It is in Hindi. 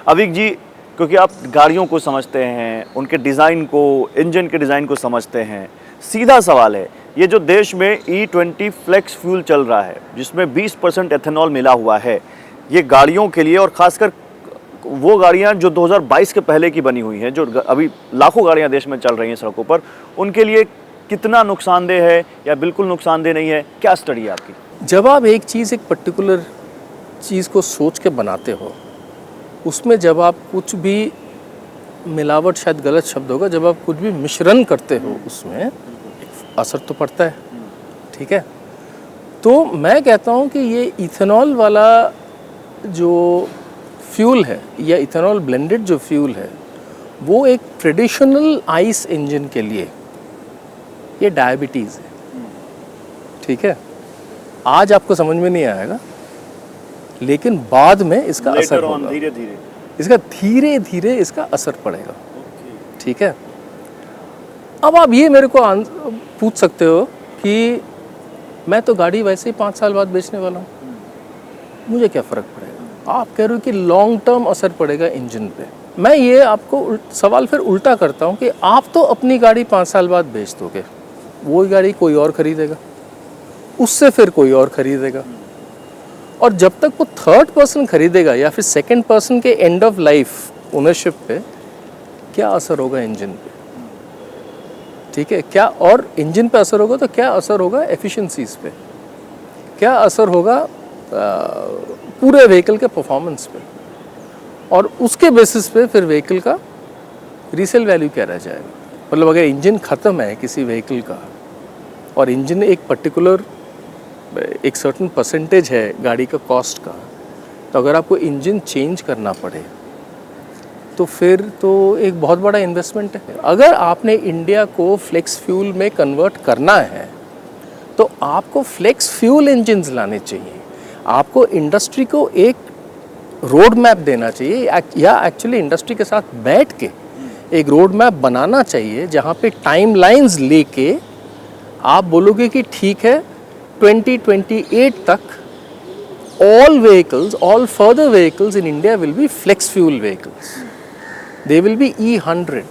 अविक जी, क्योंकि आप गाड़ियों को समझते हैं, उनके डिज़ाइन को, इंजन के डिज़ाइन को समझते हैं, सीधा सवाल है, ये जो देश में E20 फ्लेक्स फ्यूल चल रहा है जिसमें 20% एथेनॉल मिला हुआ है, ये गाड़ियों के लिए और ख़ासकर वो गाड़ियां जो 2022 के पहले की बनी हुई हैं, जो अभी लाखों गाड़ियां देश में चल रही हैं सड़कों पर, उनके लिए कितना नुकसानदेह है या बिल्कुल नुकसानदेह नहीं है? क्या स्टडी है आपकी? जब आप एक चीज़, एक पर्टिकुलर चीज़ को सोच के बनाते हो, उसमें जब आप कुछ भी मिलावट, शायद गलत शब्द होगा, जब आप कुछ भी मिश्रण करते हो उसमें असर तो पड़ता है, ठीक है। तो मैं कहता हूँ कि ये इथेनॉल वाला जो फ्यूल है या इथेनॉल ब्लेंडेड जो फ्यूल है, वो एक ट्रेडिशनल आइस इंजन के लिए ये डायबिटीज़ है, ठीक है। आज आपको समझ में नहीं आएगा, लेकिन बाद में इसका असर होगा, धीरे धीरे इसका धीरे धीरे इसका असर पड़ेगा, ठीक है। अब आप ये मेरे को पूछ सकते हो कि मैं तो गाड़ी वैसे ही 5 साल बाद बेचने वाला हूँ, मुझे क्या फ़र्क पड़ेगा। आप कह रहे हो कि लॉन्ग टर्म असर पड़ेगा इंजन पे। मैं ये आपको सवाल फिर उल्टा करता हूँ कि आप तो अपनी गाड़ी 5 साल बाद बेच दोगे, वो गाड़ी कोई और ख़रीदेगा, उससे फिर कोई और ख़रीदेगा, और जब तक वो थर्ड पर्सन खरीदेगा या फिर सेकंड पर्सन के एंड ऑफ लाइफ ओनरशिप पे क्या असर होगा इंजन पे, ठीक है। क्या और इंजन पे असर होगा तो क्या असर होगा एफिशिएंसीज पे, क्या असर होगा पूरे व्हीकल के परफॉर्मेंस पे, और उसके बेसिस पे फिर व्हीकल का रीसेल वैल्यू क्या रह जाएगा। मतलब अगर इंजन ख़त्म है किसी व्हीकल का और इंजन एक पर्टिकुलर एक सर्टन परसेंटेज है गाड़ी का कॉस्ट का, तो अगर आपको इंजन चेंज करना पड़े तो फिर तो एक बहुत बड़ा इन्वेस्टमेंट है। अगर आपने इंडिया को फ्लेक्स फ्यूल में कन्वर्ट करना है तो आपको फ्लेक्स फ्यूल इंजन्स लाने चाहिए, आपको इंडस्ट्री को एक रोड मैप देना चाहिए, या एक्चुअली इंडस्ट्री के साथ बैठ के एक रोड मैप बनाना चाहिए जहाँ पे टाइम लाइन्स लेके आप बोलोगे कि ठीक है 2028 तक all further vehicles in India will be flex fuel vehicles. They will be E100.